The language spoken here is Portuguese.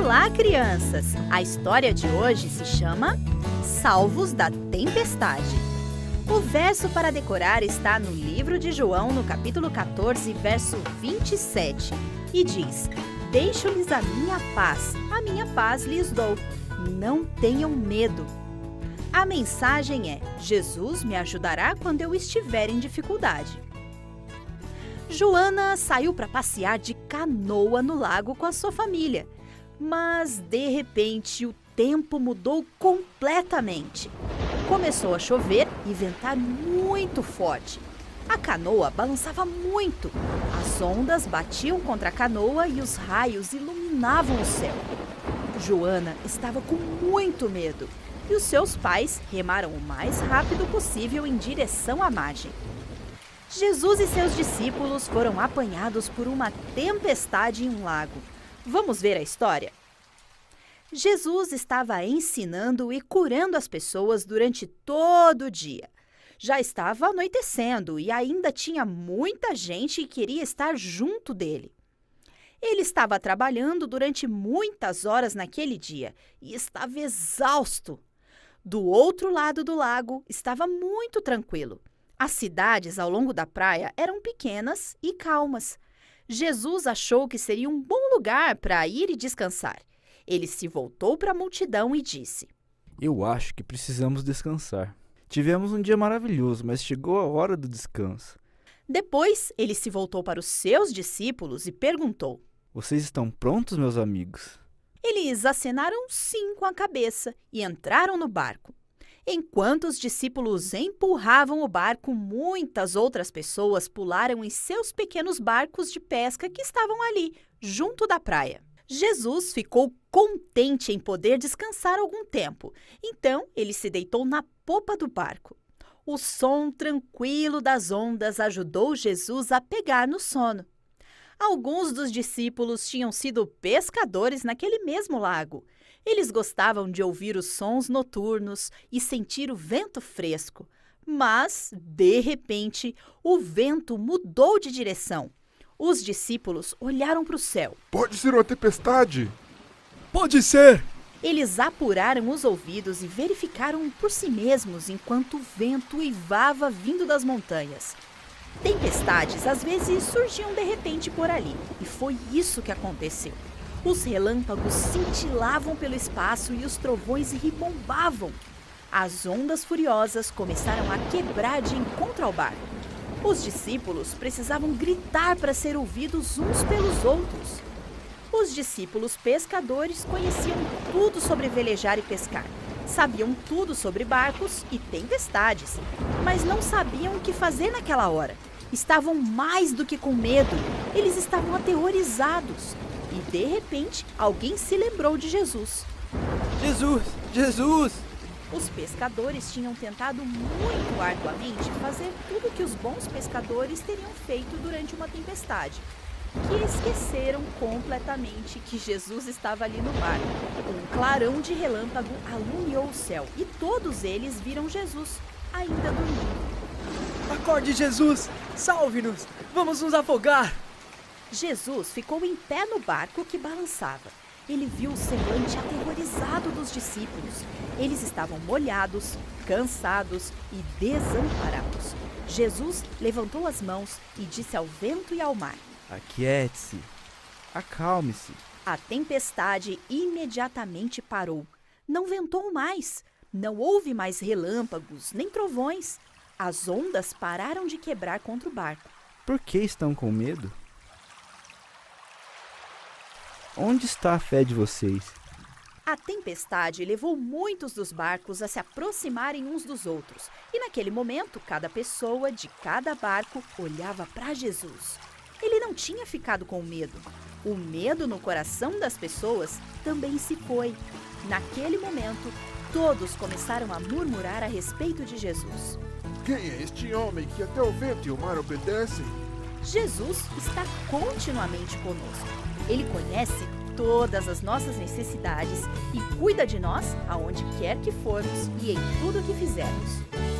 Olá, crianças! A história de hoje se chama Salvos da Tempestade. O verso para decorar está no livro de João, no capítulo 14, verso 27, e diz: Deixo-lhes a minha paz lhes dou, não tenham medo. A mensagem é: Jesus me ajudará quando eu estiver em dificuldade. Joana saiu para passear de canoa no lago com a sua família, mas de repente o tempo mudou completamente. Começou a chover e ventar muito forte. A canoa balançava muito. As ondas batiam contra a canoa e os raios iluminavam o céu. Joana estava com muito medo e os seus pais remaram o mais rápido possível em direção à margem. Jesus e seus discípulos foram apanhados por uma tempestade em um lago. Vamos ver a história? Jesus estava ensinando e curando as pessoas durante todo o dia. Já estava anoitecendo e ainda tinha muita gente que queria estar junto dele. Ele estava trabalhando durante muitas horas naquele dia e estava exausto. Do outro lado do lago estava muito tranquilo. As cidades ao longo da praia eram pequenas e calmas. Jesus achou que seria um bom lugar para ir e descansar. Ele se voltou para a multidão e disse: Eu acho que precisamos descansar. Tivemos um dia maravilhoso, mas chegou a hora do descanso. Depois, ele se voltou para os seus discípulos e perguntou: Vocês estão prontos, meus amigos? Eles acenaram sim com a cabeça e entraram no barco. Enquanto os discípulos empurravam o barco, muitas outras pessoas pularam em seus pequenos barcos de pesca que estavam ali, junto da praia. Jesus ficou contente em poder descansar algum tempo, então ele se deitou na popa do barco. O som tranquilo das ondas ajudou Jesus a pegar no sono. Alguns dos discípulos tinham sido pescadores naquele mesmo lago. Eles gostavam de ouvir os sons noturnos e sentir o vento fresco. Mas, de repente, o vento mudou de direção. Os discípulos olharam para o céu. Pode ser uma tempestade! Pode ser! Eles apuraram os ouvidos e verificaram por si mesmos enquanto o vento uivava vindo das montanhas. Tempestades às vezes surgiam de repente por ali, e foi isso que aconteceu. Os relâmpagos cintilavam pelo espaço e os trovões ribombavam. As ondas furiosas começaram a quebrar de encontro ao barco. Os discípulos precisavam gritar para ser ouvidos uns pelos outros. Os discípulos pescadores conheciam tudo sobre velejar e pescar. Sabiam tudo sobre barcos e tempestades, mas não sabiam o que fazer naquela hora. Estavam mais do que com medo, eles estavam aterrorizados. E, de repente, alguém se lembrou de Jesus. Jesus! Jesus! Os pescadores tinham tentado muito arduamente fazer tudo o que os bons pescadores teriam feito durante uma tempestade, que esqueceram completamente que Jesus estava ali no barco. Um clarão de relâmpago alumiou o céu e todos eles viram Jesus, ainda dormindo. Acorde, Jesus! Salve-nos! Vamos nos afogar! Jesus ficou em pé no barco que balançava. Ele viu o semblante aterrorizado dos discípulos. Eles estavam molhados, cansados e desamparados. Jesus levantou as mãos e disse ao vento e ao mar: Aquiete-se, acalme-se. A tempestade imediatamente parou. Não ventou mais. Não houve mais relâmpagos nem trovões. As ondas pararam de quebrar contra o barco. Por que estão com medo? Onde está a fé de vocês? A tempestade levou muitos dos barcos a se aproximarem uns dos outros. E naquele momento, cada pessoa de cada barco olhava para Jesus. Ele não tinha ficado com medo. O medo no coração das pessoas também se foi. Naquele momento, todos começaram a murmurar a respeito de Jesus. Quem é este homem que até o vento e o mar obedecem? Jesus está continuamente conosco. Ele conhece todas as nossas necessidades e cuida de nós aonde quer que formos e em tudo que fizermos.